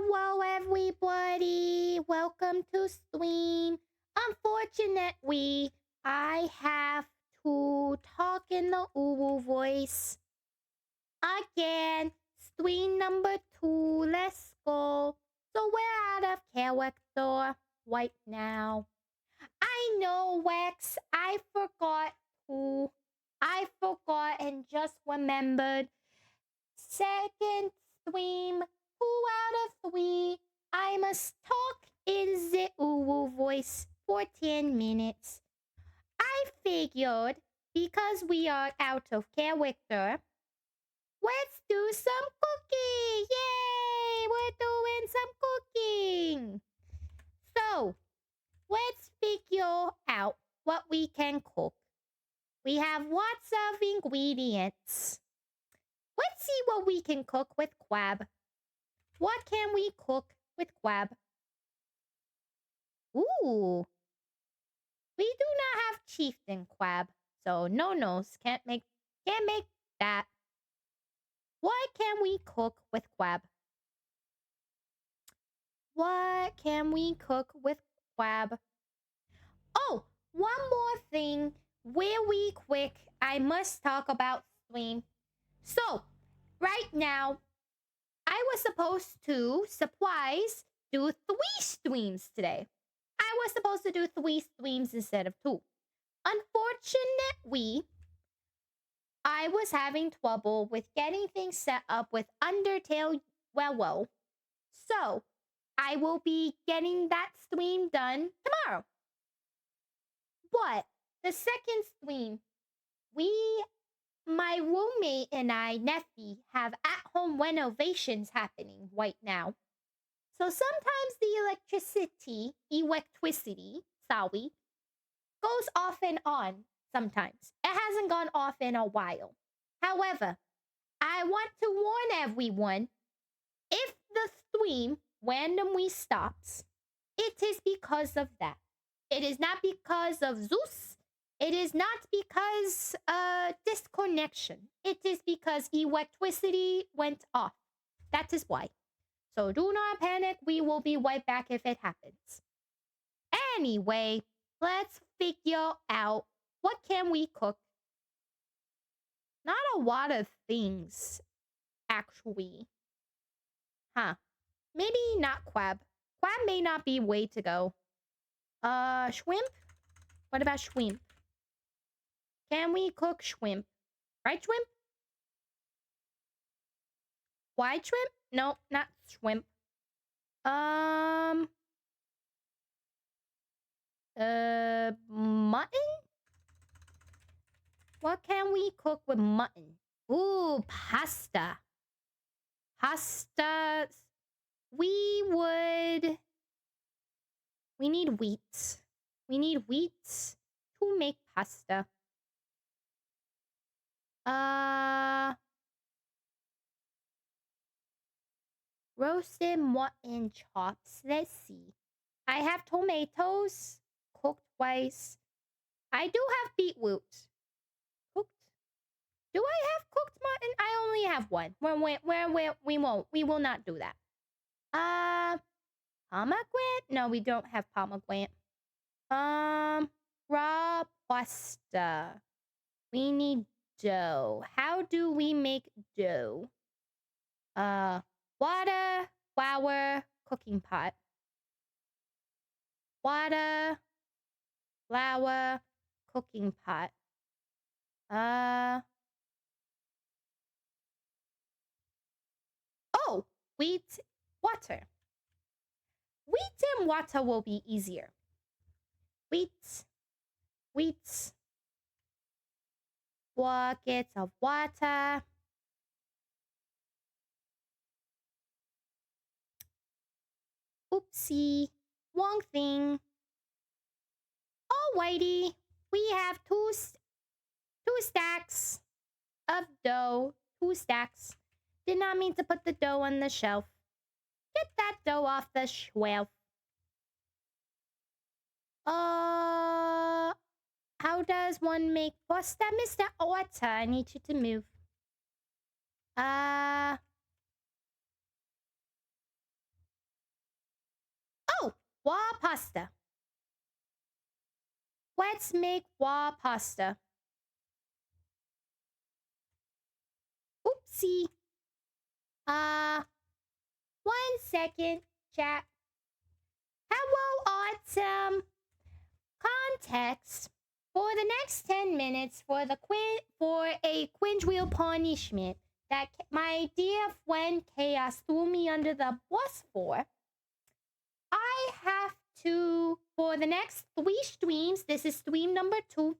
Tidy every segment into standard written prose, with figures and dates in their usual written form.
Hello, everybody. Welcome to stream. Unfortunately, I have to talk in the Uwu voice again. Stream number 2. Let's go. So we're out of character right now. I know, Wex. I forgot and just remembered. Second stream, 2 out of 3. I must talk in the Uwu voice for 10 minutes. I figured because we are out of character, let's do some cooking. Yay! We're doing some cooking. So, let's figure out what we can cook. We have lots of ingredients. Let's see what we can cook with crab. What can we cook with crab? Ooh. We do not have chieftain crab, so no-nos. Can't make that. What can we cook with crab? What can we cook with crab? Oh, one more thing. Really quick, I must talk about stream. So, right now, I was supposed to do 3 streams today. I was supposed to do 3 streams instead of 2. Unfortunately, I was having trouble with getting things set up with Undertale well. So, I will be getting that stream done tomorrow. But the second stream, my roommate and I, Neffy, have at-home renovations happening right now. So sometimes the electricity, goes off and on sometimes. It hasn't gone off in a while. However, I want to warn everyone, if the stream randomly stops, it is because of that. It is not because of Zeus. It is not because disconnection. It is because electricity went off. That is why. So do not panic. We will be right back if it happens. Anyway, let's figure out what can we cook. Not a lot of things, actually. Huh. Maybe not crab. Crab may not be way to go. Shrimp? What about shrimp? Can we cook shrimp? Right shrimp? White shrimp? No, not shrimp. Mutton? What can we cook with mutton? Ooh, pasta. Pasta. We need wheat. We need wheat to make pasta. Roasted mutton chops. Let's see. I have tomatoes, cooked rice. I do have beetroot. Cooked. Do I have cooked mutton? I only have one. We will not do that. Pomegranate? No, we don't have pomegranate. Raw pasta. We need dough. How do we make dough? Water, flour, cooking pot. Water, flour, cooking pot. Oh, wheat, water. Wheat and water will be easier. Wheat, buckets of water. Oopsie, wrong thing. Alrighty, we have two stacks of dough. 2 stacks. Did not mean to put the dough on the shelf. Get that dough off the shelf. How does one make pasta? Mr. Otter, I need you to move. Wa pasta. Let's make wa pasta. Oopsie. 1 second, chat. Hello, Autumn. Context. For the next 10 minutes for a quinge wheel punishment that my dear friend Chaos threw me under the bus for, I have to, for the next 3 streams, this is stream number 2,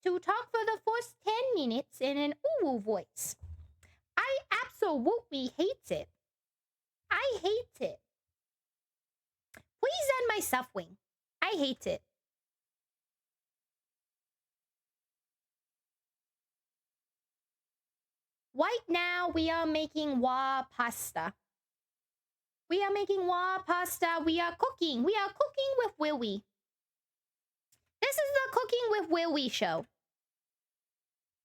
to talk for the first 10 minutes in an uwu voice. I absolutely hate it. I hate it. Please end my suffering. I hate it. Right now, we are making wa pasta. We are making wa pasta. We are cooking. We are cooking with Willy. This is the Cooking with Willy show.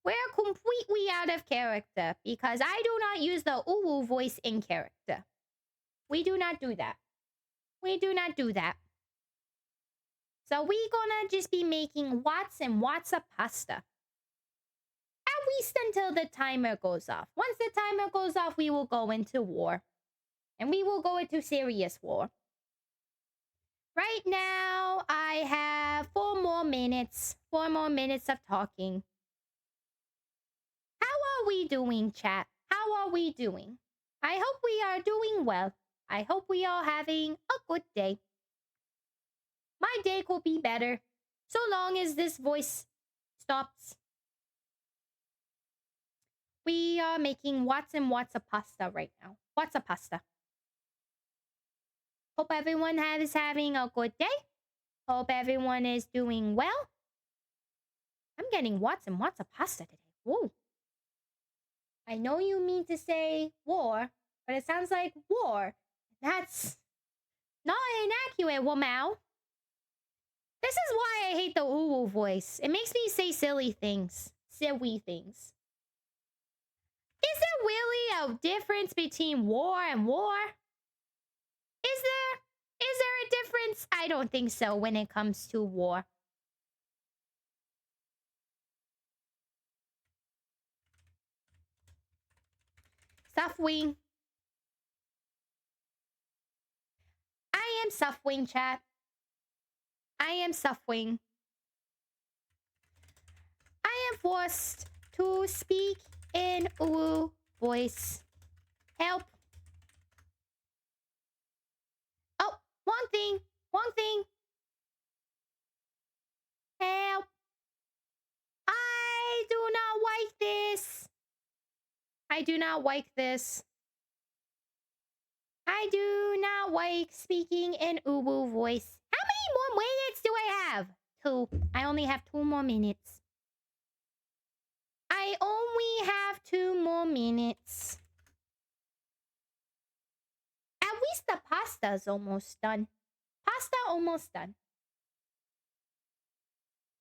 We're completely out of character because I do not use the uwu voice in character. We do not do that. We do not do that. So we're gonna just be making lots and lots of pasta. At least until the timer goes off. Once the timer goes off, we will go into war. And we will go into serious war. Right now, I have 4 more minutes. 4 more minutes of talking. How are we doing, chat? How are we doing? I hope we are doing well. I hope we are having a good day. My day could be better, so long as this voice stops. We are making lots and lots of pasta right now. Lots of pasta. Hope everyone is having a good day. Hope everyone is doing well. I'm getting lots and lots of pasta today. Whoa. I know you mean to say war, but it sounds like war. That's not inaccurate, Womao. This is why I hate the uwu voice. It makes me say silly things. Silly things. Is there really a difference between war and war? Is there? Is there a difference? I don't think so when it comes to war. Suffering. I am suffering, chat. I am suffering. I am forced to speak in uwu voice. Help. Oh, one thing. One thing. Help. I do not like this. I do not like this. I do not like speaking in uwu voice. How many more minutes do I have? 2. I only have 2 more minutes. I only have 2 more minutes. At least the pasta's almost done. Pasta almost done.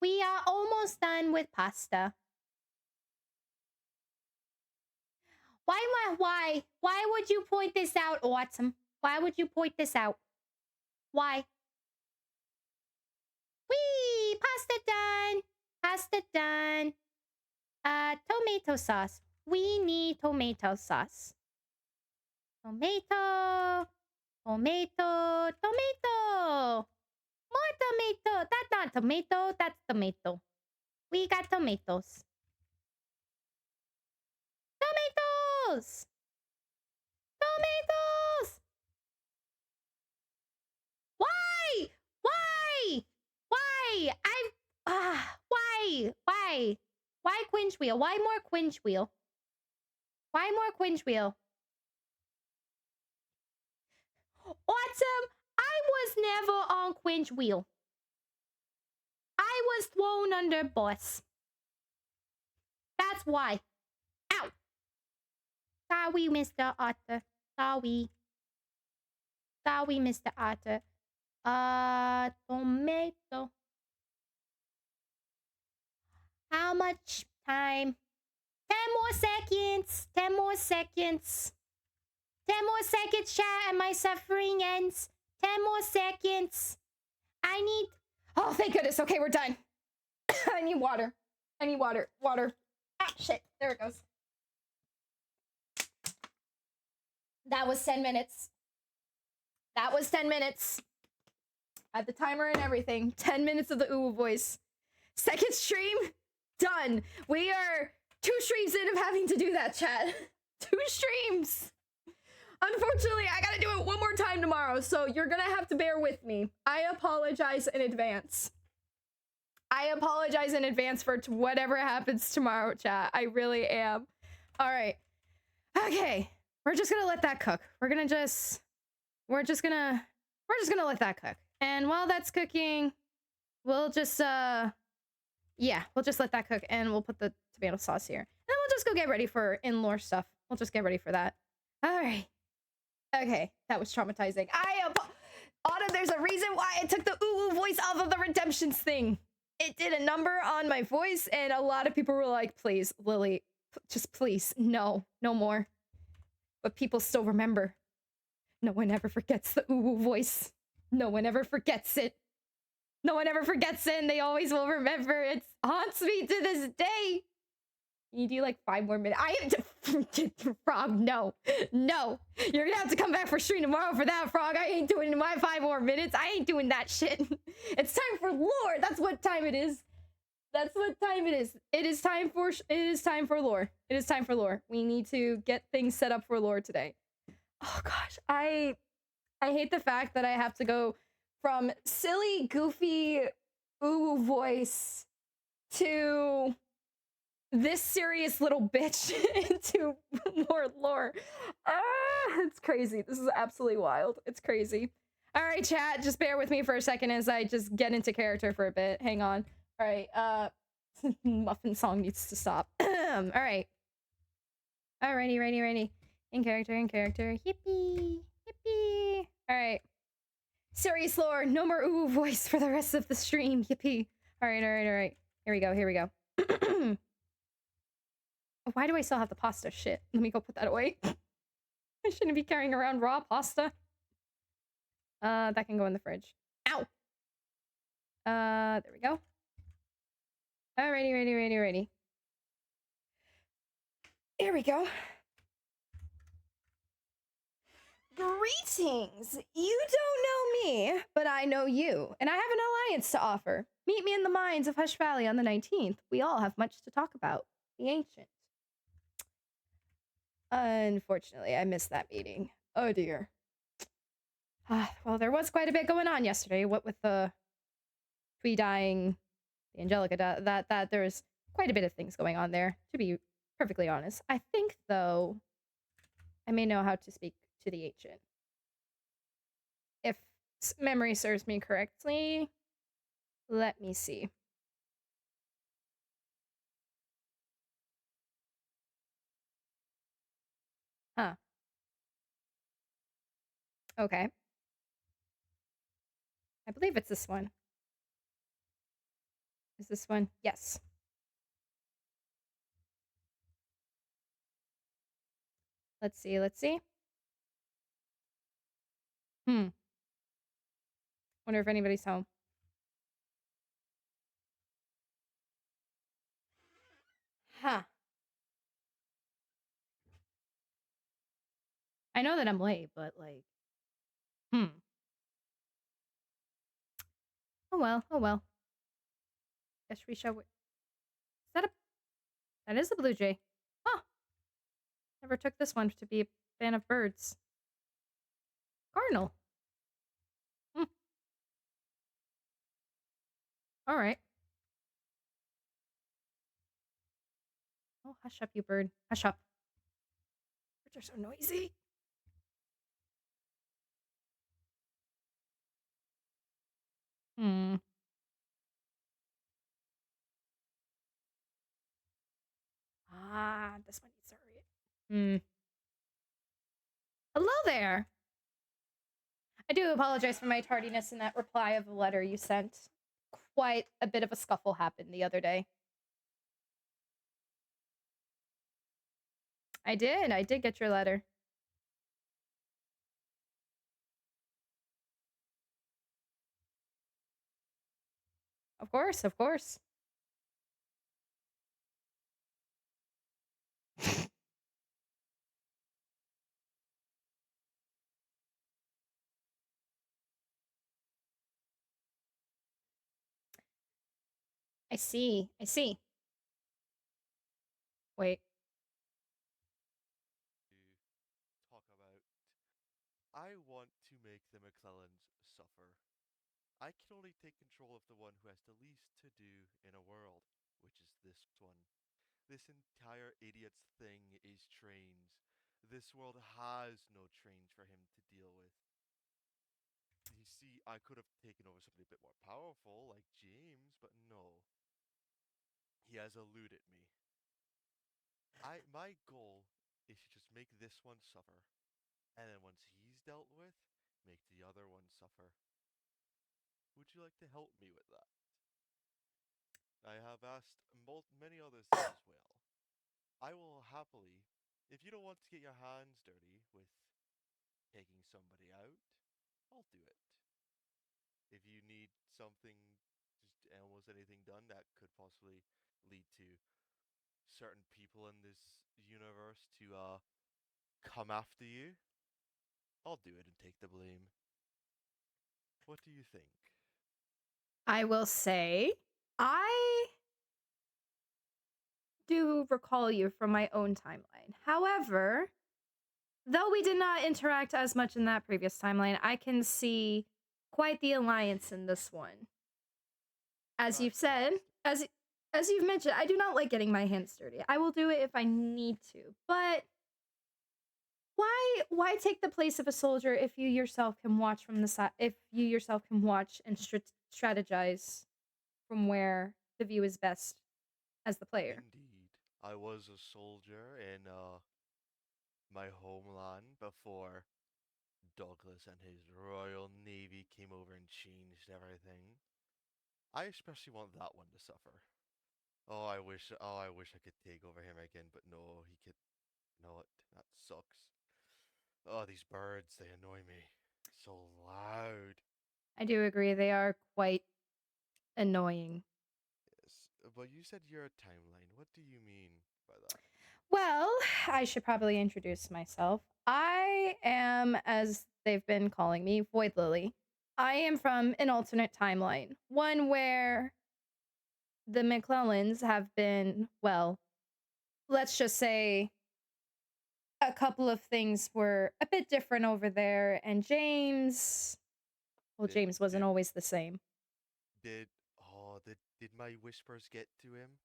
We are almost done with pasta. Why would you point this out, Autumn? Why would you point this out? Why? Whee! Pasta done! Pasta done. Tomato sauce. We need tomato sauce. Tomato. Tomato. Tomato. More tomato. That's not tomato. That's tomato. We got tomatoes. Tomatoes! Tomatoes! Why? Why? Why? Why? Why quinge wheel? Why more quinge wheel? Why more quinge wheel? Autumn, I was never on quinge wheel. I was thrown under bus. That's why. Ow! Sorry, Mr. Otter. Sorry. Sorry, Mr. Otter. Tomato. How much time? 10 more seconds. 10 more seconds. 10 more seconds, chat, and my suffering ends. 10 more seconds. I need... Oh, thank goodness. Okay, we're done. I need water. I need water. Water. Ah, shit. There it goes. That was 10 minutes. That was 10 minutes. I had the timer and everything. 10 minutes of the ooh voice. Second stream, done. We are 2 streams in of having to do that, chat. 2 streams. Unfortunately, I gotta do it one more time tomorrow, so you're gonna have to bear with me. I apologize in advance. I apologize in advance for whatever happens tomorrow, chat. I really am. All right. Okay. We're just gonna let that cook. We're just gonna let that cook. And while that's cooking, we'll just yeah, we'll just let that cook and we'll put the tomato sauce here. And then we'll just go get ready for in-lore stuff. We'll just get ready for that. All right. Okay, that was traumatizing. Autumn, there's a reason why I took the ooh voice off of the redemptions thing. It did a number on my voice, and a lot of people were like, please, Lily, just please, no more. But people still remember. No one ever forgets the ooh voice. No one ever forgets it. No one ever forgets it, and they always will remember. It haunts me to this day. You do like 5 more minutes. I am Frog, no. No. You're gonna have to come back for stream tomorrow for that, Frog. I ain't doing my 5 more minutes. I ain't doing that shit. It's time for lore. That's what time it is. That's what time it is. It is time for lore. It is time for lore. We need to get things set up for lore today. Oh gosh, I hate the fact that I have to go from silly, goofy, ooh voice to this serious little bitch into more lore. It's crazy. This is absolutely wild. It's crazy. All right, chat, just bear with me for a second as I just get into character for a bit. Hang on. All right, muffin song needs to stop. All right. Alrighty, ready. In character. Yippee. All right. Serious lore, no more ooh voice for the rest of the stream. Yippee. All right. Here we go. Why do I still have the pasta? Shit. Let me go put that away. I shouldn't be carrying around raw pasta. That can go in the fridge. Ow! There we go. Alrighty, ready. Here we go. Greetings! You don't know me, but I know you, and I have an alliance to offer. Meet me in the mines of Hush Valley on the 19th. We all have much to talk about. The Ancient. Unfortunately, I missed that meeting. Oh dear. Well, there was quite a bit going on yesterday. What with the Twee dying, the Angelica, that there's quite a bit of things going on there, to be perfectly honest. I think, though, I may know how to speak to the Ancient. If memory serves me correctly, let me see. Huh. Okay. I believe it's this one. Is this one? Yes. Let's see. Wonder if anybody's home. Huh. I know that I'm late, but like... Oh well. Guess we shall... Is that a... That is a blue jay. Huh. Never took this one to be a fan of birds. Cardinal. Alright. Oh, hush up, you bird. Hush up. Birds are so noisy. This one needs to hurry. Hello there. I do apologize for my tardiness in that reply of the letter you sent. Quite a bit of a scuffle happened the other day. I did get your letter. Of course, of course. I see. I see. Wait. To talk about, I want to make the McClellans suffer. I can only take control of the one who has the least to do in a world, which is this one. This entire idiot's thing is trains. This world has no trains for him to deal with. You see, I could have taken over somebody a bit more powerful, like James, but no. He has eluded me. My goal is to just make this one suffer, and then once he's dealt with, make the other one suffer. Would you like to help me with that? I have asked many others this as well. I will happily, if you don't want to get your hands dirty with taking somebody out, I'll do it. If you need something, just almost anything done that could possibly lead to certain people in this universe to come after you, I'll do it and take the blame. What do you think? I will say, I do recall you from my own timeline. However, though we did not interact as much in that previous timeline, I can see quite the alliance in this one. As you've said, Fantastic. as you've mentioned, I do not like getting my hands dirty. I will do it if I need to, but why take the place of a soldier if you yourself can watch from the side? If you yourself can watch and strategize from where the view is best as the player. Indeed. I was a soldier in my homeland before Douglas and his Royal Navy came over and changed everything. I especially want that one to suffer. I wish I could take over him again, but no, he could not. That sucks. Oh, these birds, they annoy me. So loud. I do agree they are quite annoying. Yes. But you said you're a timeline. What do you mean by that? Well, I should probably introduce myself. I am, as they've been calling me, Void Lily. I am from an alternate timeline, one where the McClellans have been, well, let's just say a couple of things were a bit different over there, and James, well, Did James wasn't did always the same. did did my whispers get to him?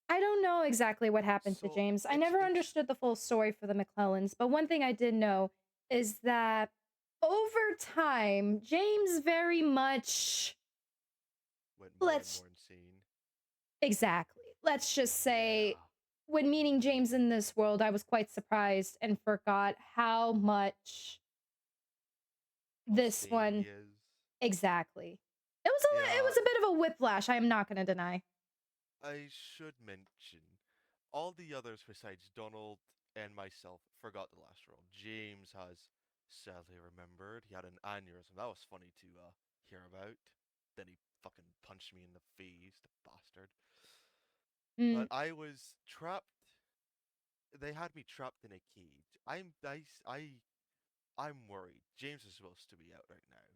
I don't know exactly what happened to So James. I never it's understood the full story for the McClellans, but one thing I did know is that over time, James very much, went more and let's more insane. exactly, let's just say, Yeah. when meeting James in this world, I was quite surprised and forgot how much this Sane he one is. exactly. It Yeah, was a bit of a whiplash, I am not going to deny. I should mention all the others besides Donald and myself forgot the last roll. James has sadly remembered. He had an aneurysm. That was funny to hear about. Then he fucking punched me in the face, the bastard. Mm. But I was trapped. They had me trapped in a cage. I'm worried. James is supposed to be out right now,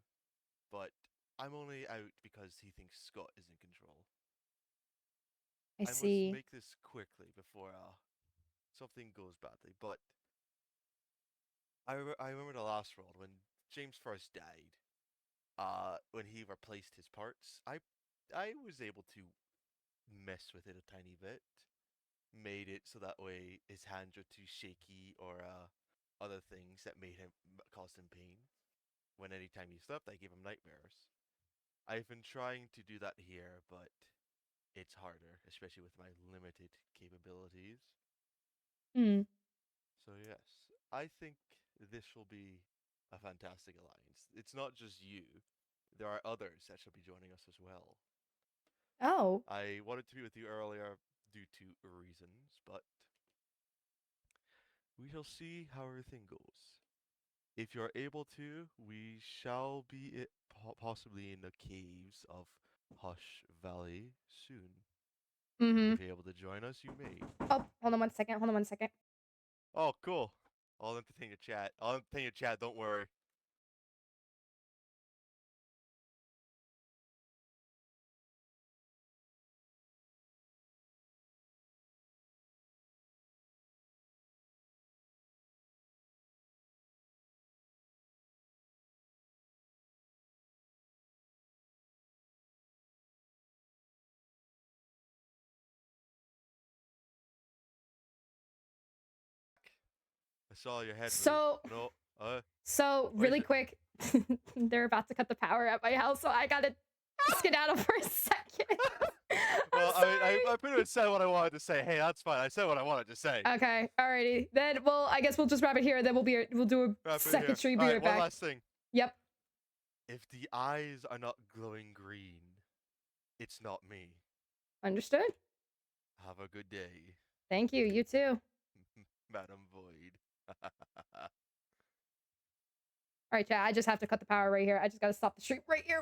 but I'm only out because he thinks Scott is in control. I I must see. make this quickly before something goes badly. But I remember the last world when James first died. When he replaced his parts, I was able to mess with it a tiny bit, made it so that way his hands were too shaky or other things that made him caused him pain. When anytime he slept, I gave him nightmares. I've been trying to do that here, but it's harder, especially with my limited capabilities. Mm. So yes, I think this will be a fantastic alliance. It's not just you. There are others that should be joining us as well. Oh, I wanted to be with you earlier due to reasons, but we shall see how everything goes. If you're able to, we shall be possibly in the caves of Hush Valley soon. Mm-hmm. If you're able to join us, you may. Oh, hold on one second. Hold on one second. Oh, cool. I'll entertain your chat. I'll entertain your chat. Don't worry. I saw your head move. So, No. What is really it? quick, they're about to cut the power at my house, so I gotta skedaddle for a second. Well, I'm sorry. I pretty much said what I wanted to say. Hey, that's fine. I said what I wanted to say. Okay, alrighty. Then, well, I guess we'll just wrap it here. Then we'll do a Wrap it second here. stream. All Be right, right one back. last thing. Yep. If the eyes are not glowing green, it's not me. Understood. Have a good day, Thank you. You too. Madam Void. All right, chat. I just have to cut the power right here. I just gotta stop the stream right here.